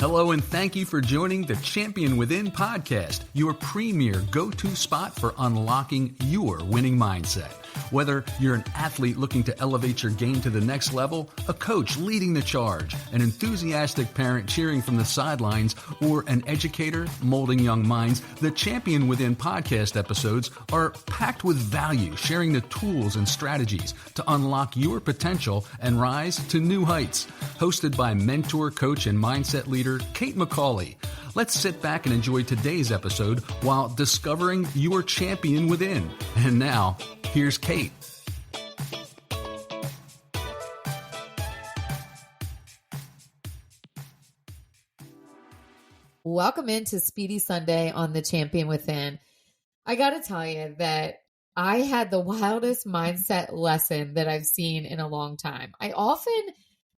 Hello, and thank you for joining the Champion Within podcast, your premier go-to spot for unlocking your winning mindset. Whether you're an athlete looking to elevate your game to the next level, a coach leading the charge, an enthusiastic parent cheering from the sidelines, or an educator molding young minds, the Champion Within podcast episodes are packed with value, sharing the tools and strategies to unlock your potential and rise to new heights. Hosted by mentor, coach, and mindset leader Kate McCauley. Let's sit back and enjoy today's episode while discovering your champion within. And now, here's Kate. Welcome into Speedy Sunday on the Champion Within. I got to tell you that I had the wildest mindset lesson that I've seen in a long time. I often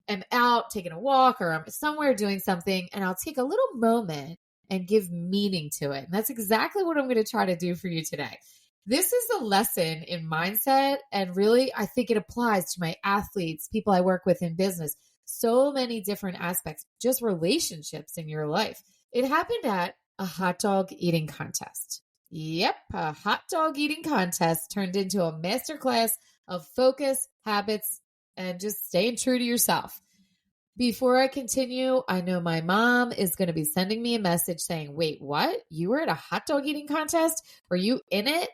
am out taking a walk or I'm somewhere doing something and I'll take a little moment and give meaning to it. And that's exactly what I'm going to try to do for you today. This is a lesson in mindset, and really, I think it applies to my athletes, people I work with in business, so many different aspects, just relationships in your life. It happened at a hot dog eating contest. Yep, a hot dog eating contest turned into a masterclass of focus, habits, and just staying true to yourself. Before I continue, I know my mom is going to be sending me a message saying, wait, what? You were at a hot dog eating contest? Were you in it?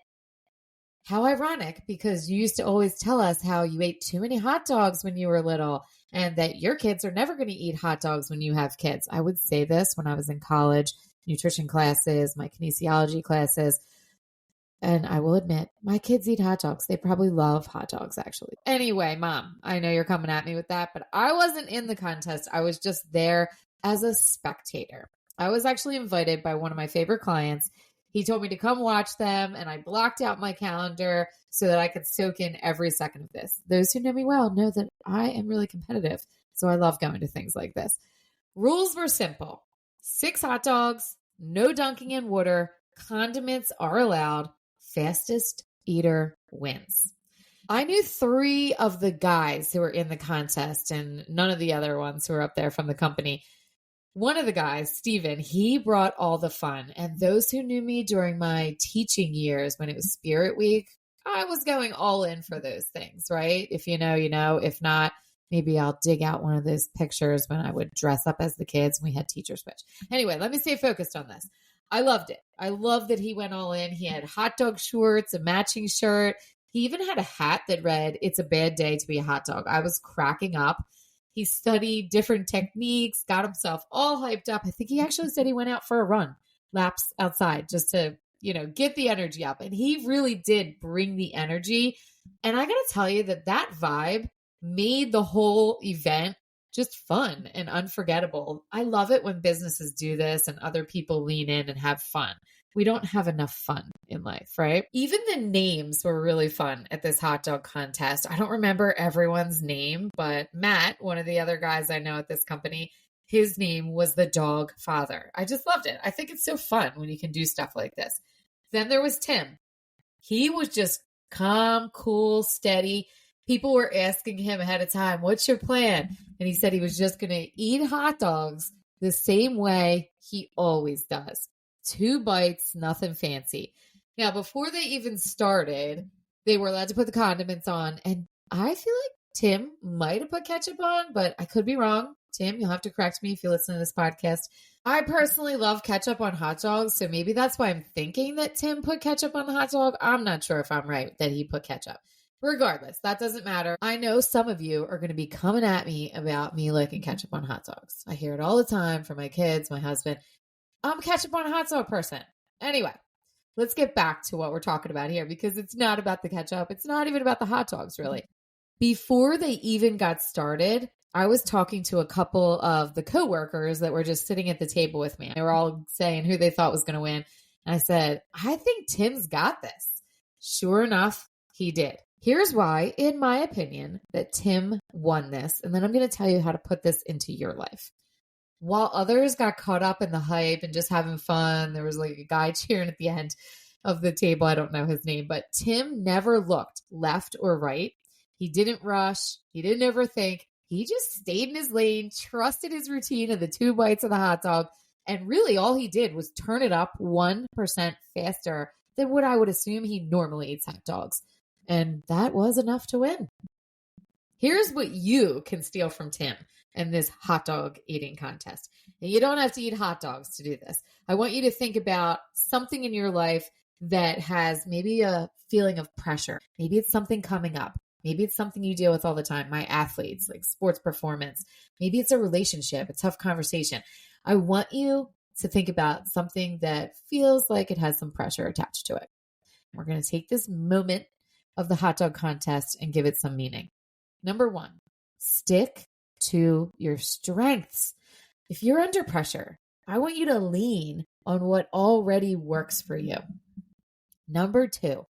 How ironic, because you used to always tell us how you ate too many hot dogs when you were little and that your kids are never going to eat hot dogs when you have kids. I would say this when I was in college, nutrition classes, my kinesiology classes. And I will admit, my kids eat hot dogs. They probably love hot dogs, actually. Anyway, Mom, I know you're coming at me with that, but I wasn't in the contest. I was just there as a spectator. I was actually invited by one of my favorite clients. He told me to come watch them, and I blocked out my calendar so that I could soak in every second of this. Those who know me well know that I am really competitive, so I love going to things like this. Rules were simple. 6 hot dogs, no dunking in water, condiments are allowed, fastest eater wins. I knew 3 of the guys who were in the contest and none of the other ones who were up there from the company. One of the guys, Steven, he brought all the fun. And those who knew me during my teaching years when it was Spirit Week, I was going all in for those things, right? If you know, you know. If not, maybe I'll dig out one of those pictures when I would dress up as the kids and we had teacher switch. Anyway, let me stay focused on this. I loved it. I loved that he went all in. He had hot dog shorts, a matching shirt. He even had a hat that read, "It's a bad day to be a hot dog." I was cracking up. He studied different techniques, got himself all hyped up. I think he actually said he went out for a run, laps outside, just to, get the energy up. And he really did bring the energy. And I got to tell you that vibe made the whole event just fun and unforgettable. I love it when businesses do this and other people lean in and have fun. We don't have enough fun in life, right? Even the names were really fun at this hot dog contest. I don't remember everyone's name, but Matt, one of the other guys I know at this company, his name was the Dog Father. I just loved it. I think it's so fun when you can do stuff like this. Then there was Tim. He was just calm, cool, steady. People were asking him ahead of time, what's your plan? And he said he was just going to eat hot dogs the same way he always does. 2 bites, nothing fancy. Now, before they even started, they were allowed to put the condiments on. And I feel like Tim might have put ketchup on, but I could be wrong. Tim, you'll have to correct me if you listen to this podcast. I personally love ketchup on hot dogs, so maybe that's why I'm thinking that Tim put ketchup on the hot dog. I'm not sure if I'm right that he put ketchup. Regardless, that doesn't matter. I know some of you are going to be coming at me about me liking ketchup on hot dogs. I hear it all the time from my kids, my husband. I'm a ketchup on a hot dog person. Anyway, let's get back to what we're talking about here because it's not about the ketchup. It's not even about the hot dogs, really. Before they even got started, I was talking to a couple of the coworkers that were just sitting at the table with me. They were all saying who they thought was going to win. And I said, I think Tim's got this. Sure enough, he did. Here's why, in my opinion, that Tim won this. And then I'm going to tell you how to put this into your life. While others got caught up in the hype and just having fun, there was like a guy cheering at the end of the table. I don't know his name, but Tim never looked left or right. He didn't rush. He didn't overthink. He just stayed in his lane, trusted his routine of the 2 bites of the hot dog, and really all he did was turn it up 1% faster than what I would assume he normally eats hot dogs. And that was enough to win. Here's what you can steal from Tim in this hot dog eating contest. And you don't have to eat hot dogs to do this. I want you to think about something in your life that has maybe a feeling of pressure. Maybe it's something coming up. Maybe it's something you deal with all the time. My athletes, like sports performance. Maybe it's a relationship, a tough conversation. I want you to think about something that feels like it has some pressure attached to it. We're going to take this moment of the hot dog contest and give it some meaning. Number 1, stick to your strengths. If you're under pressure, I want you to lean on what already works for you. Number 2,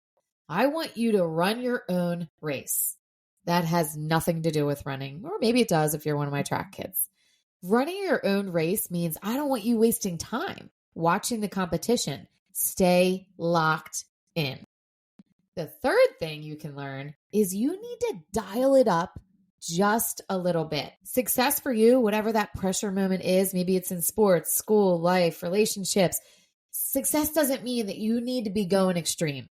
I want you to run your own race. That has nothing to do with running, or maybe it does if you're one of my track kids. Running your own race means I don't want you wasting time watching the competition. Stay locked in. The third thing you can learn is you need to dial it up just a little bit. Success for you, whatever that pressure moment is, maybe it's in sports, school, life, relationships. Success doesn't mean that you need to be going extreme.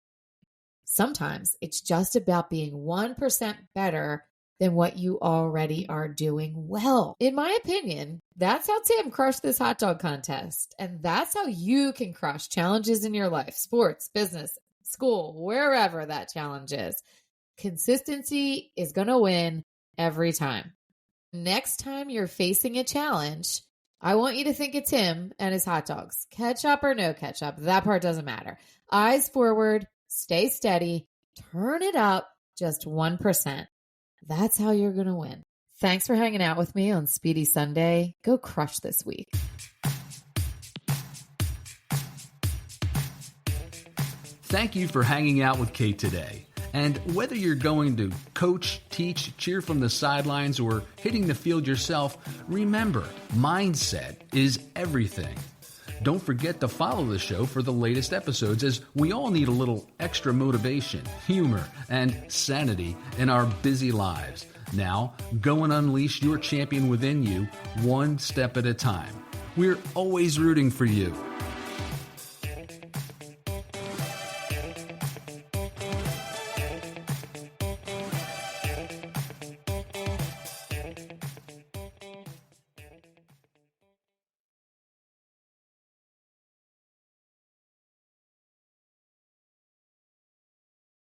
Sometimes it's just about being 1% better than what you already are doing well. In my opinion, that's how Tim crushed this hot dog contest. And that's how you can crush challenges in your life, sports, business, school, wherever that challenge is. Consistency is going to win every time. Next time you're facing a challenge, I want you to think of Tim and his hot dogs. Ketchup or no ketchup, that part doesn't matter. Eyes forward, stay steady, turn it up just 1%. That's how you're going to win. Thanks for hanging out with me on Speedy Sunday. Go crush this week. Thank you for hanging out with Kate today. And whether you're going to coach, teach, cheer from the sidelines, or hitting the field yourself, remember, mindset is everything. Don't forget to follow the show for the latest episodes, as we all need a little extra motivation, humor, and sanity in our busy lives. Now, go and unleash your champion within you, one step at a time. We're always rooting for you.